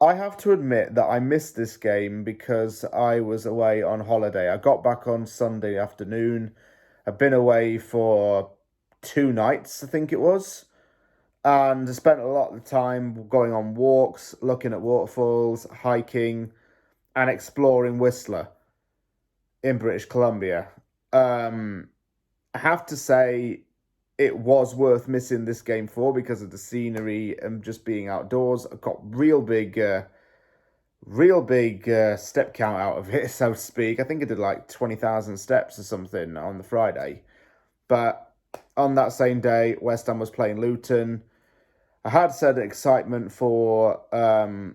I have to admit that I missed this game because I was away on holiday. I got back on Sunday afternoon. I've been away for 2 nights, I think it was, and I spent a lot of the time going on walks, looking at waterfalls, hiking, and exploring Whistler in British Columbia. Um, I have to say it was worth missing this game for because of the scenery and just being outdoors. I got real big step count out of it, so to speak. I think I did like 20,000 steps or something on the Friday. But on that same day, West Ham was playing Luton. I had said excitement for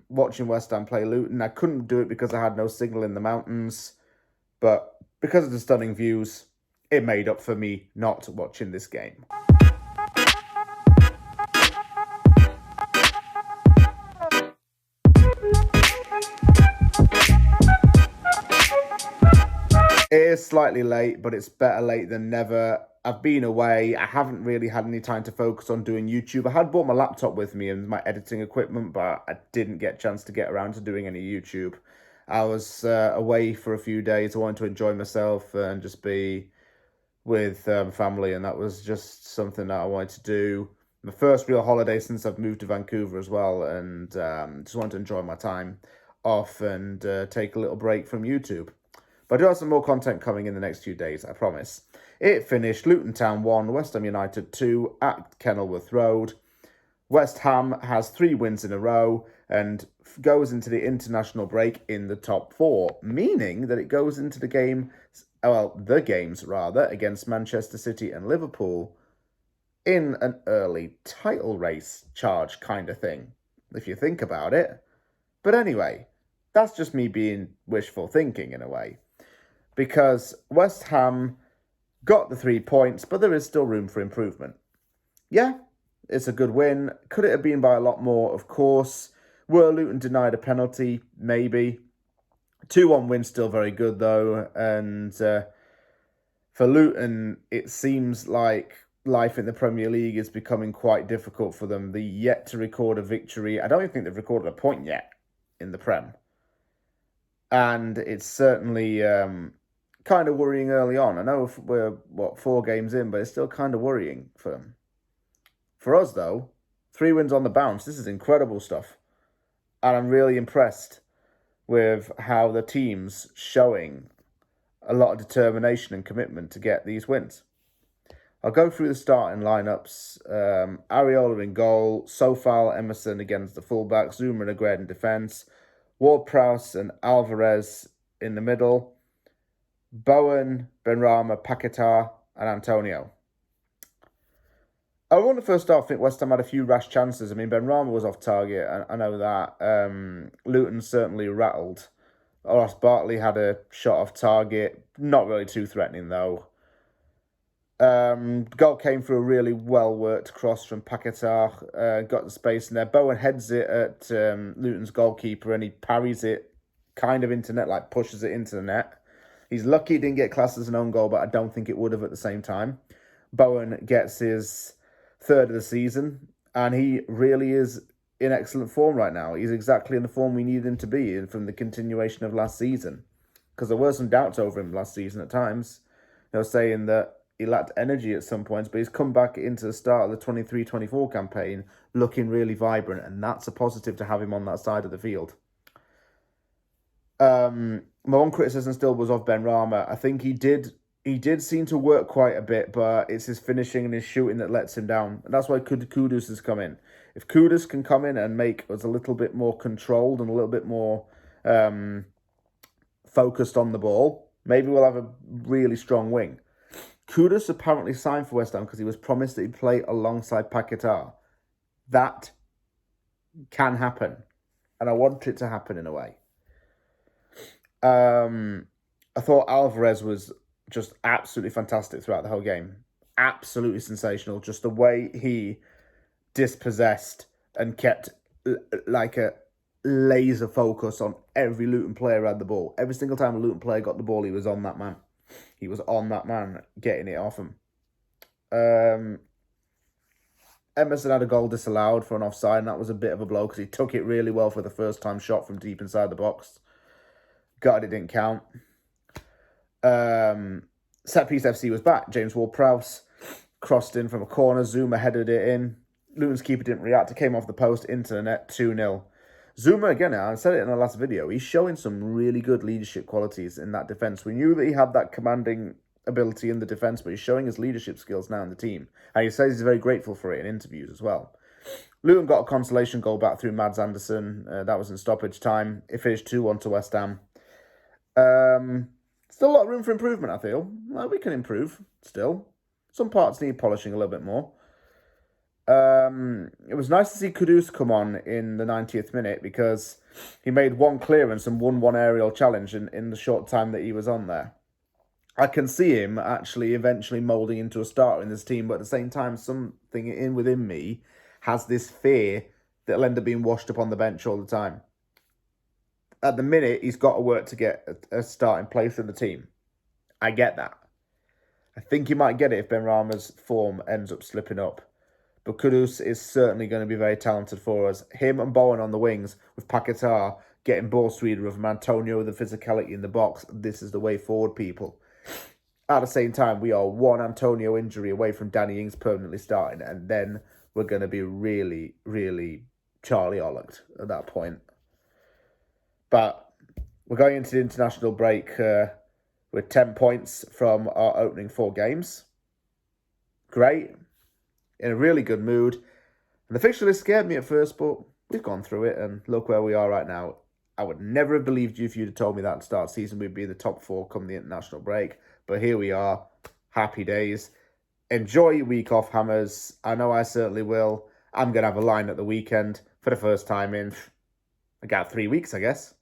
watching West Ham play Luton. I couldn't do it because I had no signal in the mountains, but because of the stunning views, it made up for me not watching this game. It is slightly late, but it's better late than never. I've been away. I haven't really had any time to focus on doing YouTube. I had brought my laptop with me and my editing equipment, but I didn't get a chance to get around to doing any YouTube. I was away for a few days. I wanted to enjoy myself and just be with family, and that was just something that I wanted to do. My first real holiday since I've moved to Vancouver as well, and just wanted to enjoy my time off and take a little break from YouTube. But I do have some more content coming in the next few days, I promise. It finished Luton Town 1, West Ham United 2 at Kenilworth Road. West Ham has 3 wins in a row and goes into the international break in the top 4, meaning that it goes into the games rather, against Manchester City and Liverpool in an early title race charge kind of thing, if you think about it. But anyway, that's just me being wishful thinking in a way, because West Ham got the 3 points, but there is still room for improvement. Yeah, it's a good win. Could it have been by a lot more? Of course. Were Luton denied a penalty? Maybe. 2-1 win, still very good though. And for Luton, it seems like life in the Premier League is becoming quite difficult for them. They're yet to record a victory. I don't even think they've recorded a point yet in the Prem. And it's certainly kind of worrying early on. I know we're, 4 games in, but it's still kind of worrying for them. For us, though, 3 wins on the bounce. This is incredible stuff. And I'm really impressed with how the team's showing a lot of determination and commitment to get these wins. I'll go through the starting lineups. Areola in goal, Sofal, Emerson against the fullbacks, Zuma and Aguerd in defence, Ward-Prowse and Alvarez in the middle, Bowen, Benrahma, Paquetá and Antonio. I want to first off, I think West Ham had a few rash chances. I mean, Benrahma was off target, I know that. Luton certainly rattled. Ross Bartley had a shot off target, not really too threatening though. Goal came through a really well-worked cross from Paquetá, got the space in there. Bowen heads it at Luton's goalkeeper and he parries it kind of into net, like pushes it into the net. He's lucky he didn't get classed as an own goal, but I don't think it would have at the same time. Bowen gets his 3rd of the season, and he really is in excellent form right now. He's exactly in the form we needed him to be in from the continuation of last season. Because there were some doubts over him last season at times. Saying that he lacked energy at some points, but he's come back into the start of the 23-24 campaign looking really vibrant, and that's a positive to have him on that side of the field. My one criticism still was of Benrahma. I think he did seem to work quite a bit, but it's his finishing and his shooting that lets him down. And that's why Kudus has come in. If Kudus can come in and make us a little bit more controlled and a little bit more focused on the ball, maybe we'll have a really strong wing. Kudus apparently signed for West Ham because he was promised that he'd play alongside Paquetá. That can happen, and I want it to happen in a way. I thought Alvarez was just absolutely fantastic throughout the whole game. Absolutely sensational. Just the way he dispossessed and kept like a laser focus on every Luton player who had the ball. Every single time a Luton player got the ball, he was on that man. He was on that man, getting it off him. And Emerson had a goal disallowed for an offside, and that was a bit of a blow because he took it really well for the first-time shot from deep inside the box. Gutted it didn't count. Set-piece FC was back. James Ward-Prowse crossed in from a corner. Zuma headed it in. Luton's keeper didn't react. It came off the post into the net, 2-0. Zuma, again, I said it in the last video, he's showing some really good leadership qualities in that defence. We knew that he had that commanding ability in the defence, but he's showing his leadership skills now in the team. And he says he's very grateful for it in interviews as well. Luton got a consolation goal back through Mads Anderson. That was in stoppage time. It finished 2-1 to West Ham. Still a lot of room for improvement, I feel. Well, we can improve still. Some parts need polishing a little bit more. It was nice to see Kudus come on in the 90th minute because he made one clearance and won one aerial challenge in the short time that he was on there. I can see him actually eventually moulding into a starter in this team, but at the same time, something within me has this fear that he'll end up being washed up on the bench all the time. At the minute, he's got to work to get a starting place in the team. I get that. I think he might get it if Benrahma's form ends up slipping up. But Kudus is certainly going to be very talented for us. Him and Bowen on the wings with Paquetá getting ball speed with Antonio with the physicality in the box. This is the way forward, people. At the same time, we are one Antonio injury away from Danny Ings permanently starting, and then we're going to be really, really Charlie Ollocked at that point. But we're going into the international break with 10 points from our opening 4 games. Great. In a really good mood. And the fixture list scared me at first, but we've gone through it, and look where we are right now. I would never have believed you if you'd have told me that at the start of the season we'd be in the top 4 come the international break. But here we are. Happy days. Enjoy your week off, Hammers. I know I certainly will. I'm going to have a line at the weekend for the first time in, 3 weeks, I guess.